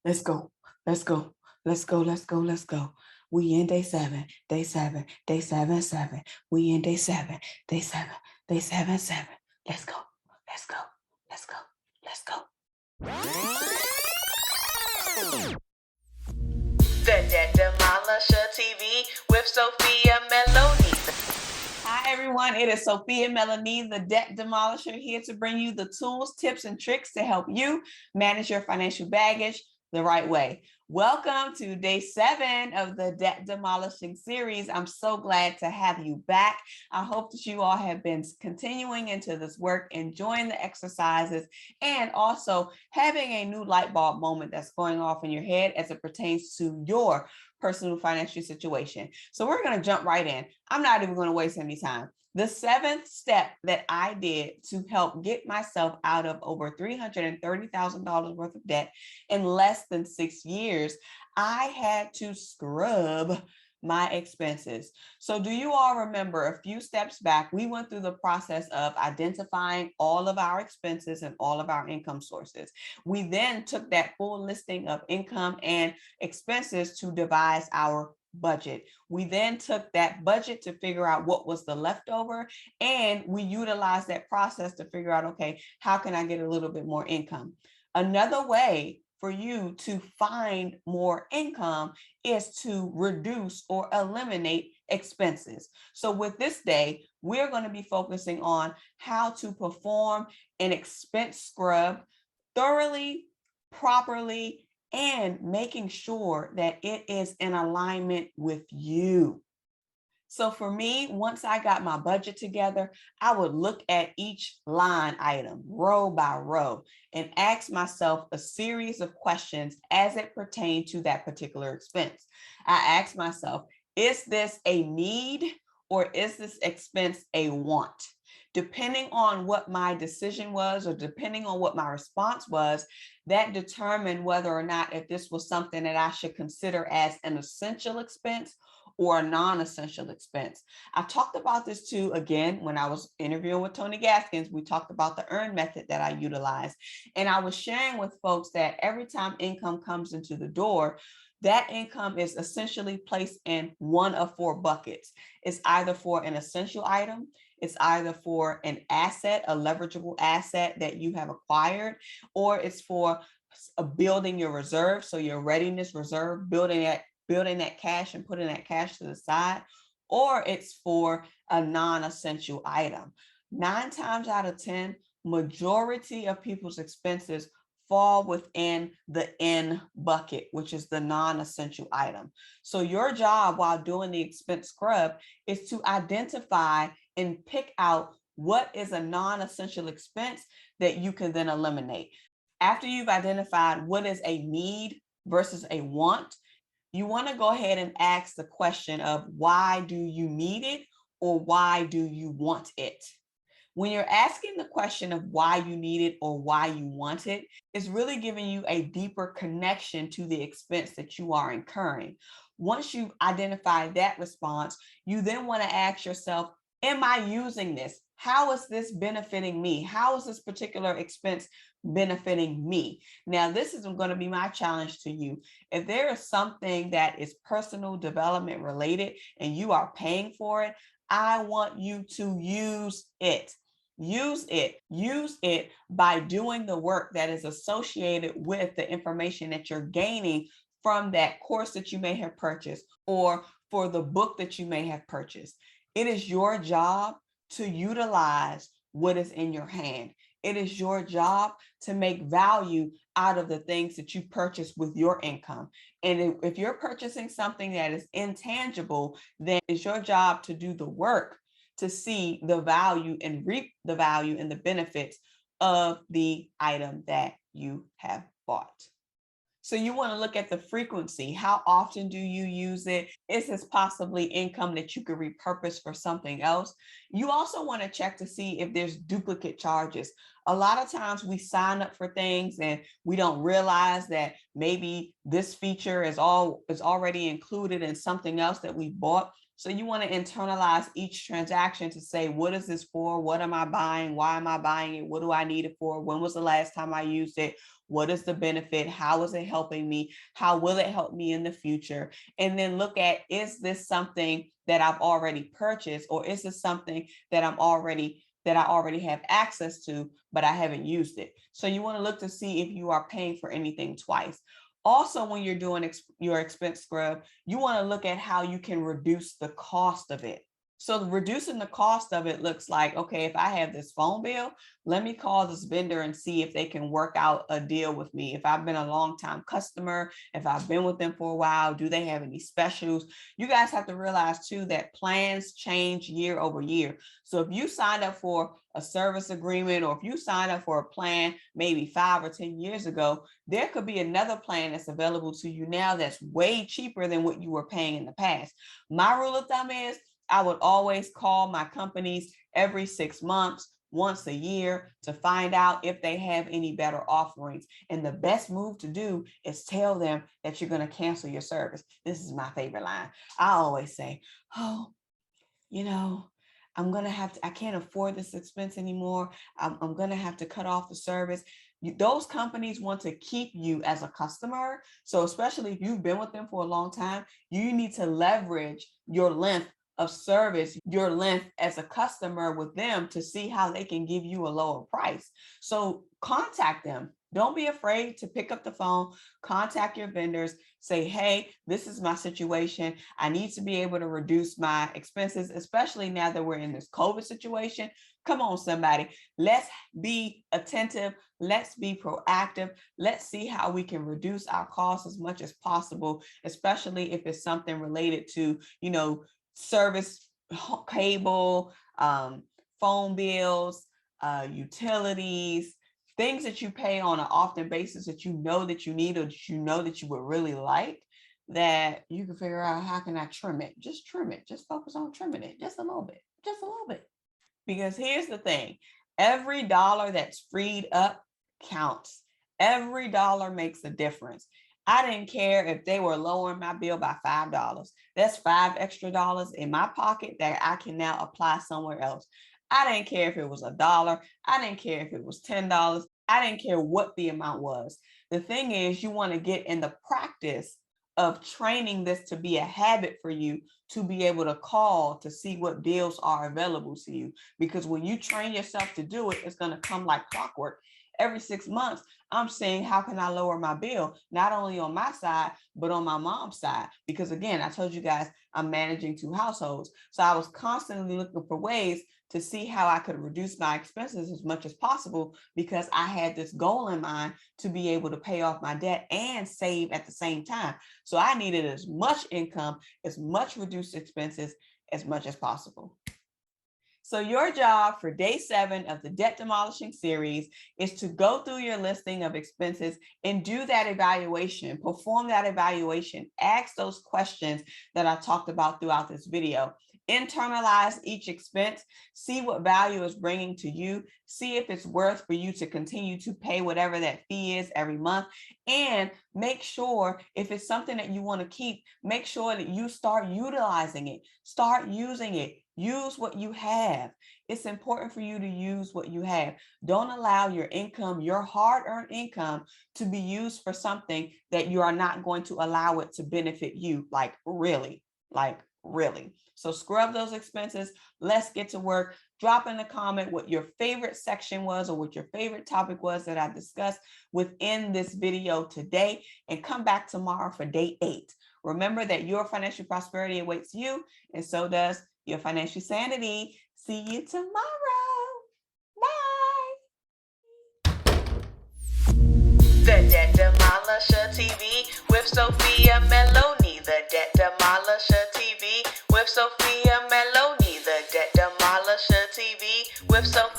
Let's go. Let's go. Let's go. Let's go. Let's go. We in day seven. Day seven. Day seven. Seven. We in day seven. Day seven. Day seven. Seven. Let's go. Let's go. Let's go. Let's go. The Debt Demolisher TV with Sophia Melone. Hi, everyone. It is Sophia Melone, the Debt Demolisher, here to bring you the tools, tips, and tricks to help you manage your financial baggage the right way. Welcome to day 7 of the Debt Demolishing series. I'm so glad to have you back. I hope that you all have been continuing into this work, enjoying the exercises, and also having a new light bulb moment that's going off in your head as it pertains to your personal financial situation. So we're going to jump right in. I'm not even going to waste any time. The 7th step that I did to help get myself out of over $330,000 worth of debt in less than 6 years, I had to scrub my expenses. So do you all remember a few steps back, we went through the process of identifying all of our expenses and all of our income sources. We then took that full listing of income and expenses to devise our budget. We then took that budget to figure out what was the leftover, and we utilized that process to figure out, okay, how can I get a little bit more income? Another way for you to find more income is to reduce or eliminate expenses. So with this day, we're going to be focusing on how to perform an expense scrub thoroughly, properly, and making sure that it is in alignment with you. So for me, once I got my budget together, I would look at each line item, row by row, and ask myself a series of questions as it pertained to that particular expense. I asked myself, is this a need or is this expense a want? Depending on what my decision was or depending on what my response was, that determined whether or not if this was something that I should consider as an essential expense or a non-essential expense. I talked about this too, again, when I was interviewing with Tony Gaskins. We talked about the earn method that I utilize. And I was sharing with folks that every time income comes into the door, that income is essentially placed in one of 4 buckets. It's either for an essential item, it's either for an asset, a leverageable asset that you have acquired, or it's for building your reserve. So your readiness reserve, building that cash and putting that cash to the side, or it's for a non-essential item. 9 times out of 10, majority of people's expenses fall within the N bucket, which is the non-essential item. So your job while doing the expense scrub is to identify and pick out what is a non-essential expense that you can then eliminate. After you've identified what is a need versus a want, you want to go ahead and ask the question of why do you need it or why do you want it? When you're asking the question of why you need it or why you want it, it's really giving you a deeper connection to the expense that you are incurring. Once you've identified that response, you then want to ask yourself, am I using this? How is this benefiting me? How is this particular expense benefiting me? Now, this is going to be my challenge to you. If there is something that is personal development related and you are paying for it, I want you to use it. Use it by doing the work that is associated with the information that you're gaining from that course that you may have purchased or for the book that you may have purchased. It is your job to utilize what is in your hand. It is your job to make value out of the things that you purchase with your income. And if you're purchasing something that is intangible, then it's your job to do the work to see the value and reap the value and the benefits of the item that you have bought. So you want to look at the frequency. How often do you use it? Is this possibly income that you could repurpose for something else? You also want to check to see if there's duplicate charges. A lot of times we sign up for things and we don't realize that maybe this feature is already included in something else that we bought. So you want to internalize each transaction to say, what is this for? What am I buying? Why am I buying it? What do I need it for? When was the last time I used it? What is the benefit? How is it helping me? How will it help me in the future? And then look at, is this something that I've already purchased, or is this something that I already have access to, but I haven't used it? So you want to look to see if you are paying for anything twice. Also, when you're doing your expense scrub, you want to look at how you can reduce the cost of it. So reducing the cost of it looks like, okay, if I have this phone bill, let me call this vendor and see if they can work out a deal with me. If I've been a long time customer, if I've been with them for a while, do they have any specials? You guys have to realize too that plans change year over year. So if you signed up for a service agreement, or if you signed up for a plan maybe 5 or 10 years ago, there could be another plan that's available to you now that's way cheaper than what you were paying in the past. My rule of thumb is I would always call my companies every 6 months, once a year, to find out if they have any better offerings. And the best move to do is tell them that you're going to cancel your service. This is my favorite line. I always say, oh, you know, I can't afford this expense anymore. I'm going to have to cut off the service. Those companies want to keep you as a customer. So especially if you've been with them for a long time, you need to leverage your length of service, your length as a customer with them, to see how they can give you a lower price. So contact them. Don't be afraid to pick up the phone, contact your vendors, say, hey, this is my situation. I need to be able to reduce my expenses, especially now that we're in this COVID situation. Come on, somebody. Let's be attentive. Let's be proactive. Let's see how we can reduce our costs as much as possible, especially if it's something related to, service, cable, phone bills, utilities, things that you pay on an often basis that you know that you need, or that you know that you would really like, that you can figure out, how can I trim it? Just trim it. Just focus on trimming it just a little bit, Because here's the thing, every dollar that's freed up counts. Every dollar makes a difference. I didn't care if they were lowering my bill by $5. That's $5 extra in my pocket that I can now apply somewhere else. I didn't care if it was $1. I didn't care if it was $10. I didn't care what the amount was. The thing is, you want to get in the practice of training this to be a habit for you, to be able to call to see what deals are available to you. Because when you train yourself to do it, it's going to come like clockwork. Every 6 months, I'm saying, how can I lower my bill? Not only on my side, but on my mom's side. Because again, I told you guys, I'm managing 2 households. So I was constantly looking for ways to see how I could reduce my expenses as much as possible, because I had this goal in mind to be able to pay off my debt and save at the same time. So I needed as much income, as much reduced expenses as much as possible. So your job for day 7 of the Debt Demolishing series is to go through your listing of expenses and do that evaluation, perform that evaluation, ask those questions that I talked about throughout this video. Internalize each expense, see what value is bringing to you, see if it's worth for you to continue to pay whatever that fee is every month, and make sure if it's something that you want to keep, make sure that you start utilizing it, start using it. Use what you have. It's important for you to use what you have. Don't allow your income, your hard-earned income, to be used for something that you are not going to allow it to benefit you, like really. So scrub those expenses. Let's get to work. Drop in the comment what your favorite section was, or what your favorite topic was that I discussed within this video today, and come back tomorrow for day 8. Remember that your financial prosperity awaits you, and so does your financial sanity. See you tomorrow. Bye. The Debt Demolisher TV with Sophia Melone. The Debt Demolisher TV with Sophia Melone. The Debt Demolisher TV with Sophia